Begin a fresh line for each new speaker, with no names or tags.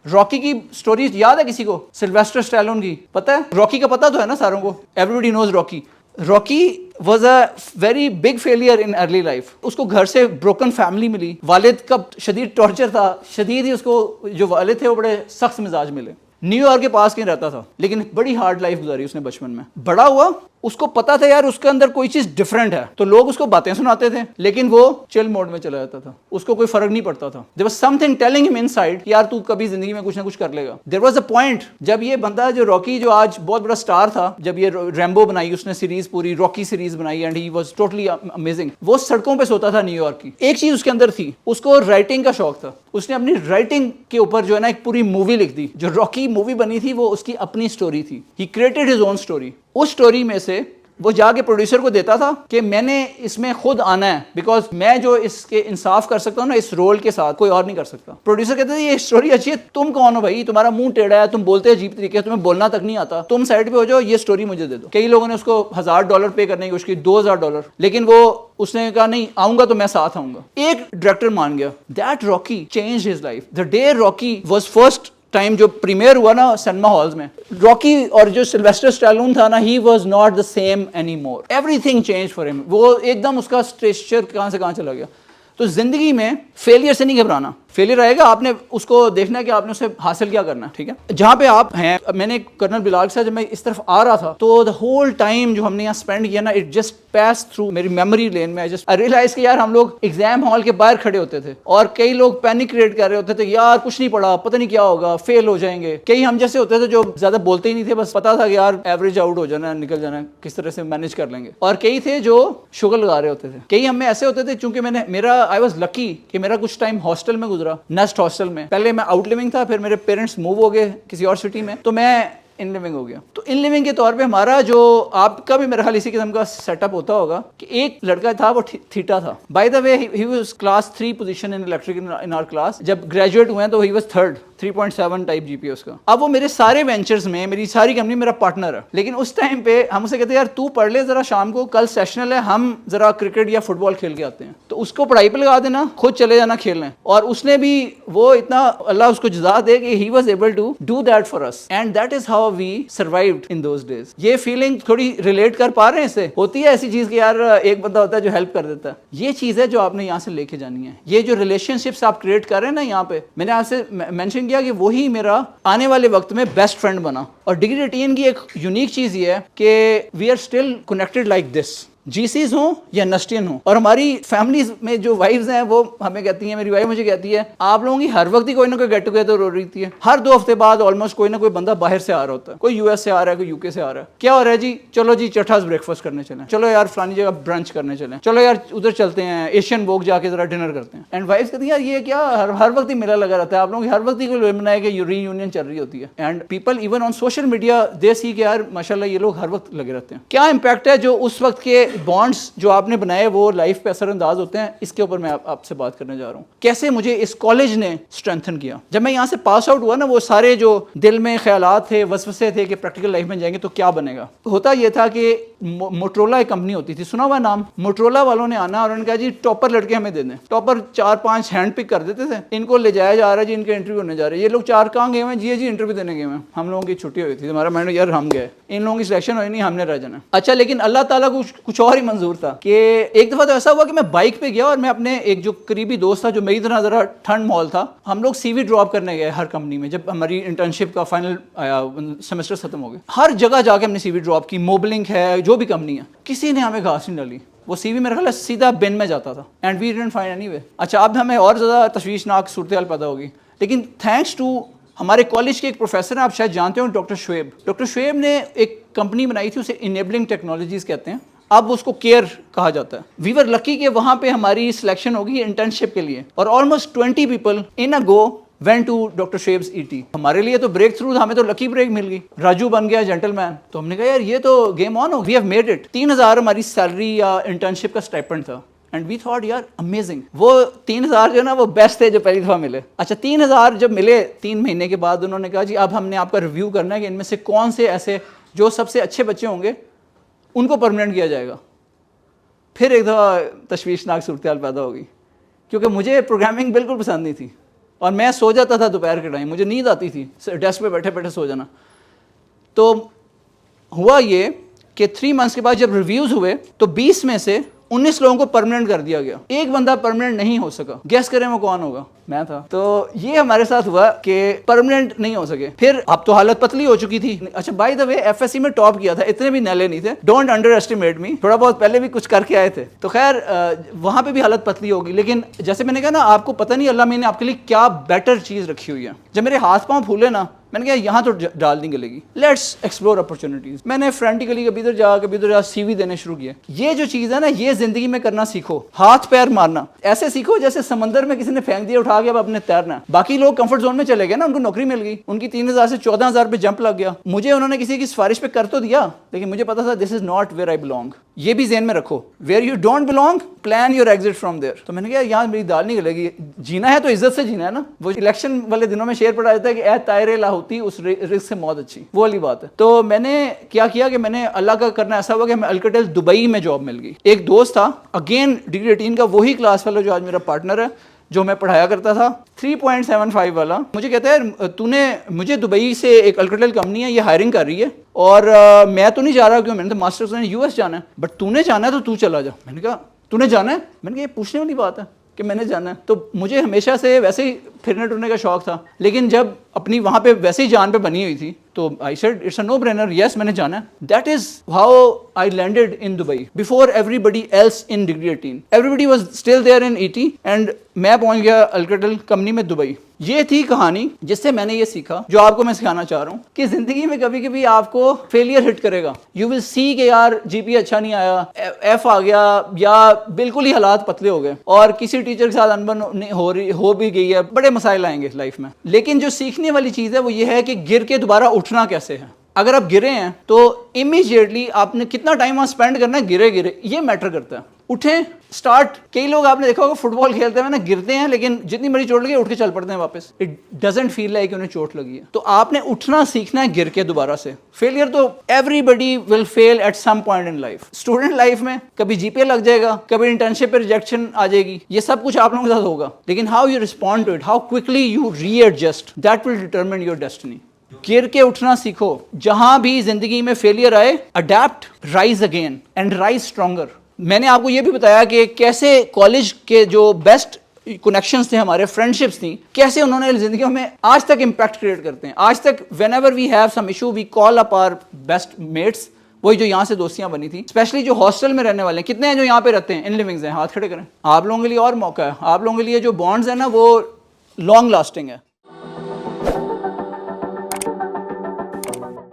Rocky की story याद है किसी को? सिल्वेस्टर स्टैलोन की पता है? रॉकी का पता तो है ना सारों को, everybody knows Rocky. Rocky was a very big failure in early life. उसको घर से ब्रोकन फैमिली मिली, वालिद का शदीद टॉर्चर था, शदीद ही उसको जो वालिद थे वो बड़े सख्त मिजाज मिले. न्यूयॉर्क के पास कहीं रहता था, लेकिन बड़ी हार्ड लाइफ गुजारी उसने बचपन में. बड़ा हुआ, उसको पता था यार उसके अंदर कोई चीज डिफरेंट है, तो लोग उसको बातें सुनाते थे, लेकिन वो चिल मोड में चला जाता था, उसको कोई फर्क नहीं पड़ता था. There was something telling him inside यार तू कभी जिंदगी में कुछ ना कुछ कर लेगा. देयर वाज अ पॉइंट जब ये बंदा जो रॉकी, जो आज बहुत बड़ा स्टार था, जब ये रैम्बो बनाई उसने सीरीज, पूरी रॉकी सीरीज बनाई, and he was totally amazing. वो सड़कों पे सोता था न्यूयॉर्क की. एक चीज उसके अंदर थी, उसको राइटिंग का शौक था. उसने अपनी राइटिंग के ऊपर जो है ना एक पूरी मूवी लिख दी. जो रॉकी मूवी बनी थी वो उसकी अपनी स्टोरी थी. He created his own story. उस स्टोरी में से वो जाके प्रोड्यूसर को देता था कि मैंने इसमें खुद आना है, बिकॉज मैं जो इसके इंसाफ कर सकता हूँ ना इस रोल के साथ, कोई और नहीं कर सकता. प्रोड्यूसर कहते थे ये स्टोरी अच्छी है, तुम कौन हो भाई, तुम्हारा मुंह टेढ़ा है, तुम बोलते अजीब तरीके, तुम्हें बोलना तक नहीं आता, तुम साइड पे हो जाओ, ये स्टोरी मुझे दे दो. कई लोगों ने उसको $1000 पे करने की कोशिश की, $2000, लेकिन वो उसने कहा नहीं आऊंगा तो मैं साथ आऊंगा. एक डायरेक्टर मान गया. That Rocky changed his life. The day Rocky was first time जो प्रीमियर हुआ ना सिनेमा हॉल्स में, रॉकी और जो सिल्वेस्टर स्टैलोन था ना, he was not the same any more. Everything change for him. वो एकदम उसका स्ट्रेचर कहाँ से कहाँ चला गया. तो जिंदगी में फेलियर से नहीं घबराना. फेलियर आएगा, आपने उसको देखना है कि आपने उसे हासिल क्या करना है. ठीक है, जहाँ पे आप हैं. मैंने कर्नल बिलाल के साथ जब मैं इस तरफ आ रहा था तो द होल टाइम जो हमने यहाँ स्पेंड किया ना, इट जस्ट पास थ्रू मेरी मेमोरी लेन में. आई रियलाइज कि यार हम लोग एग्जाम हॉल के बाहर खड़े होते थे और कई लोग पैनिक क्रिएट कर रहे होते थे, यार कुछ नहीं पढ़ा, पता नहीं क्या होगा, फेल हो जाएंगे. कई हम जैसे होते थे जो ज्यादा बोलते ही नहीं थे, बस पता था कि यार एवरेज आउट हो जाना, निकल जाना, किस तरह से मैनेज कर लेंगे. और कई थे जो शुगर लगा रहे होते थे. कई हम में ऐसे होते थे, चूंकि आई वॉज लकी कि मेरा कुछ टाइम हॉस्टल में गुजरा, नेस्ट हॉस्टल में. पहले मैं आउट लिविंग था, फिर मेरे पेरेंट्स मूव हो गए किसी और सिटी में, तो मैं इन लिविंग हो गया. तो इन लिविंग के तौर पे हमारा जो, आपका भी मेरा ख्याल इसी किस्म का सेटअप होता होगा कि एक लड़का था वो थीटा था. By the way he was class 3 position in electric in our class. जब ग्रेजुएट हुए तो he was third, 3.7 type GPA उसका. अब वो मेरे सारे वेंचर्स में, मेरी सारी कंपनी मेरा पार्टनर है. लेकिन उस टाइम पे हम उसे कहते हैं यार तू पढ़ ले जरा, शाम को कल सेशनल है, हम जरा क्रिकेट या फुटबॉल खेल के आते हैं. तो उसको पढ़ाई पे लगा देना, खुद चले जाना खेलने. और उसने भी वो इतना, अल्लाह उसको जज़ा दे कि he was able to do that for us, and that is how we survived in those days. ये फीलिंग थोड़ी रिलेट कर पा रहे हैं इससे? होती है ऐसी चीज कि यार एक बंदा होता है जो हेल्प कर देता है. ये चीज है जो आपने यहाँ से लेके जानी है. ये जो रिलेशनशिप्स आप क्रिएट कर रहे हैं ना, यहाँ पे मैंने आपसे मेंशन किया कि वही मेरा आने वाले वक्त में बेस्ट फ्रेंड बना. और डिग्री 18 की एक यूनिक चीज ये है कि we are still connected like this. जीसीज हो या नस्टियन हो. और हमारी फैमिलीज में जो वाइफ्स हैं वो हमें कहती हैं, मेरी वाइफ मुझे कहती है आप लोगों की हर वक्त ही कोई ना कोई गेट टुगेदर हो रही है. हर 2 हफ्ते बाद ऑलमोस्ट कोई ना कोई बंदा बाहर से आ रहा होता है. कोई यूएस से आ रहा है, कोई यूके से आ रहा है. क्या हो रहा है जी? चलो जी चठास ब्रेकफास्ट करने चलें, चलो यार फलानी जगह ब्रंच करने चलें, चलो यार उधर चलते हैं, एशियन वॉक जाके जरा डिनर करते हैं. एंड वाइफ कहती है यार ये क्या हर वक्त ही मेला लगा रहता है, आप लोगों की हर वक्त ही कोई बनाए कि रीयूनियन चल रही होती है. And people even on social media they see कि यार माशाल्लाह ये लोग हर वक्त लगे रहते हैं. क्या इंपैक्ट है जो उस वक्त के बॉन्ड्स जो आपने बनाए वो लाइफ पे असरअंदाज होते हैं, इसके ऊपर मैं आपसे बात करने जा रहा हूँ. कैसे मुझे इस कॉलेज ने स्ट्रेंथन किया. जब मैं यहाँ से पास आउट हुआ ना, वो सारे जो दिल में ख्यालात थे, वसवसे थे कि प्रैक्टिकल लाइफ में जाएंगे तो क्या बनेगा. होता ये था कि मोटरोला एक कंपनी होती थी, सुना हुआ नाम. मोटरोला वालों ने आना और उन्होंने कहा जी टॉपर लड़के हमें दे दें. टॉपर 4-5 हैंड पिक कर देते थे, इनको ले जाया जा रहा है जी, इनके इंटरव्यू होने जा रहे हैं. ये लोग 4 कहाँ गए हैं जी इंटरव्यू देने गए हैं. हम लोगों की छुट्टी हुई थी, हमारा माइंड यार हम गए, इन लोगों की सिलेक्शन हुई नहीं, हमने रह जाना. अच्छा, लेकिन अल्लाह ताला को कुछ और ही मंजूर था कि एक दफा तो ऐसा हुआ कि मैं बाइक पे गया और मैं अपने एक जो करीबी दोस्त था जो मेरी तरह जरा ठंड माहौल था, हम लोग सीवी ड्रॉप करने गए हर कंपनी में. जब हमारी इंटर्नशिप का फाइनल आया, सेमेस्टर खत्म हो गया, हर जगह जाके हमने सीवी ड्रॉप की. मोबलिंग है, जो भी कंपनी है, किसी ने हमें घास नहीं डाली. वो सीवी मेरे ख्याल है सीधा बिन में जाता था. And we didn't find anyway. अच्छा, अब हमें और ज़्यादा तशवीशनाक सूरत हाल पैदा होगी. लेकिन थैंक्स टू हमारे कॉलेज के एक प्रोफेसर हैं, आप शायद जानते हो, डॉक्टर शुएब. डॉक्टर शुएब ने एक कंपनी बनाई थी, उसे इनेबलिंग टेक्नोलॉजीज कहते हैं, अब उसको केयर कहा जाता है. वी वर लकी कि वहाँ पे हमारी सिलेक्शन होगी इंटर्नशिप के लिए. और almost 20 people in a go went to Dr. Shoaib's ET. हमारे लिए तो ब्रेक थ्रू था, हमें तो लकी ब्रेक मिल गई. राजू बन गया जेंटलमैन. तो हमने कहा यार ये तो गेम ऑन हो, वी हैव मेड इट. 3000 हमारी सैलरी या इंटर्नशिप का स्टाइपेंड था. एंड वी थॉट यार अमेजिंग. वो 3000 जो है ना वो बेस्ट थे जो पहली दफा मिले. अच्छा, 3000 जब मिले 3 महीने के बाद उन्होंने कहा जी अब हमने आपका रिव्यू करना है कि इनमें से कौन से ऐसे जो सबसे अच्छे बच्चे होंगे उनको परमानेंट किया जाएगा. फिर एक दफ़ा तशवीशनाक सूरत हाल पैदा होगी, क्योंकि मुझे प्रोग्रामिंग बिल्कुल पसंद नहीं थी. اور میں سو جاتا تھا دوپہر کے ٹائم, مجھے نیند آتی تھی ڈیسک پہ بیٹھے بیٹھے سو جانا. تو ہوا یہ کہ 3 months کے بعد جب ریویوز ہوئے تو 20 میں سے 19 لوگوں کو پرماننٹ کر دیا گیا. ایک بندہ پرماننٹ نہیں ہو سکا. گیس کریں وہ کون ہوگا؟ میں تھا. تو یہ ہمارے ساتھ ہوا کہ پرماننٹ نہیں ہو سکے. پھر اب تو حالت پتلی ہو چکی تھی. اچھا by the way F S C میں ٹاپ کیا تھا, اتنے بھی نیلے نہیں تھے, ڈونٹ انڈر ایسٹیمیٹ می, تھوڑا بہت پہلے بھی کچھ کر کے آئے تھے. تو خیر وہاں پہ بھی حالت پتلی ہوگی, لیکن جیسے میں نے کہا نا آپ کو پتہ نہیں اللہ میں نے آپ کے لیے کیا بیٹر چیز رکھی ہوئی ہے. جب میرے ہاتھ پاؤں پھولے نا میں نے کہا یہاں تو ڈال نہیں گلے گی, لیٹس ایکسپلور اپرچونیٹیز. میں نے فرینٹیکلی کبھی ادھر جا سی وی دینے شروع کیے. یہ جو چیز ہے نا یہ زندگی میں کرنا سیکھو. ہاتھ پیر مارنا ایسے سیکھو جیسے سمندر میں کسی نے پھینک دیا اٹھا کے اب اپنے تیرنا. باقی لوگ کمفرٹ زون میں چلے گئے نا, ان کو نوکری مل گئی, ان کی 3000 سے 14000 پہ جمپ لگ گیا. مجھے انہوں نے کسی کی سفارش پہ کر تو دیا لیکن مجھے پتا تھا this is not where I belong. یہ بھی ذہن میں رکھو, where you don't belong plan your exit from there. تو میں نے کہا یہاں میری دال نہیں گلے گی, جینا ہے تو عزت سے جینا ہے نا. وہ الیکشن والے دنوں میں شعر پڑھا جاتا ہے کہ اے طائر لاہوتی اس رزق سے موت اچھی, وہ والی بات ہے. تو میں نے کیا کہ میں نے اللہ کا کرنا ایسا ہوا کہ ہمیں الکٹیل دبئی میں جاب مل گئی. ایک دوست تھا اگین ڈگری 18 کا, وہی کلاس فیلو جو آج میرا پارٹنر ہے, جو میں پڑھایا کرتا تھا 3.75 والا, مجھے کہتا ہے تو نے مجھے دبئی سے ایک الکٹیل کمپنی ہے یہ ہائرنگ کر رہی ہے اور میں تو نہیں جا رہا, کیوں میں نے تو ماسٹرز نے یو ایس جانا ہے, بٹ تو نے جانا ہے تو تو چلا جا. میں نے کہا تو نے جانا ہے؟ میں نے کہا یہ پوچھنے والی بات ہے کہ میں نے جانا ہے. تو مجھے ہمیشہ سے ویسے ہی پھرنے ٹرنے کا شوق تھا, لیکن جب اپنی وہاں پہ ویسے ہی جان پہ بنی ہوئی تھی تو I said it's a no brainer, yes میں نے جانا ہے. That is how I landed in Dubai before everybody else in degree 18. Everybody was still there in eighty and میں پہنچ گیا الکٹل کمپنی میں دبئی. یہ تھی کہانی جس سے میں نے یہ سیکھا جو آپ کو میں سکھانا چاہ رہا ہوں کہ زندگی میں کبھی کبھی آپ کو فیلئر ہٹ کرے گا. یو ول سی کہ یار جی پی اچھا نہیں آیا, ایف آ گیا, یا بالکل ہی حالات پتلے ہو گئے اور کسی ٹیچر کے ساتھ انبن ہو بھی گئی ہے, بڑے مسائل آئیں گے لائف میں. لیکن جو سیکھنے والی چیز ہے وہ یہ ہے کہ گر کے دوبارہ اٹھنا کیسے ہے. اگر آپ گرے ہیں تو امیجیٹلی آپ نے کتنا ٹائم وہاں اسپینڈ کرنا ہے, گرے یہ میٹر کرتا ہے. اٹھیں, اسٹارٹ. کئی لوگ آپ نے دیکھا ہوگا فٹ بال کھیلتے ہیں نا, گرتے ہیں لیکن جتنی بڑی چوٹ لگی اٹھ کے چل پڑتے ہیں واپس. اٹ ڈزنٹ فیل لائک انہیں چوٹ لگی ہے. تو آپ نے اٹھنا سیکھنا ہے گر کے دوبارہ سے. فیلئر تو everybody will fail at some point in life. Student life میں کبھی جی پی لگ جائے گا, کبھی انٹرنشپ پہ ریجیکشن آ جائے گی, یہ سب کچھ آپ لوگوں کے ساتھ ہوگا, لیکن how you respond to it, how quickly you readjust, that will determine your destiny. گر کے اٹھنا سیکھو. جہاں بھی زندگی میں فیلئر آئے, adapt, rise again and rise stronger. میں نے آپ کو یہ بھی بتایا کہ کیسے کالج کے جو بیسٹ کنیکشنز تھے ہمارے, فرینڈشپس تھیں, کیسے انہوں نے زندگیوں میں آج تک امپیکٹ کریٹ کرتے ہیں. آج تک whenever we have some issue we call up our best mates. وہی جو یہاں سے دوستیاں بنی تھیں, اسپیشلی جو ہاسٹل میں رہنے والے ہیں. کتنے ہیں جو یہاں پہ رہتے ہیں ان لیونگز ہیں, ہاتھ کھڑے کریں. آپ لوگوں کے لیے اور موقع ہے, آپ لوگوں کے لیے جو بانڈز ہیں نا وہ لانگ لاسٹنگ ہے.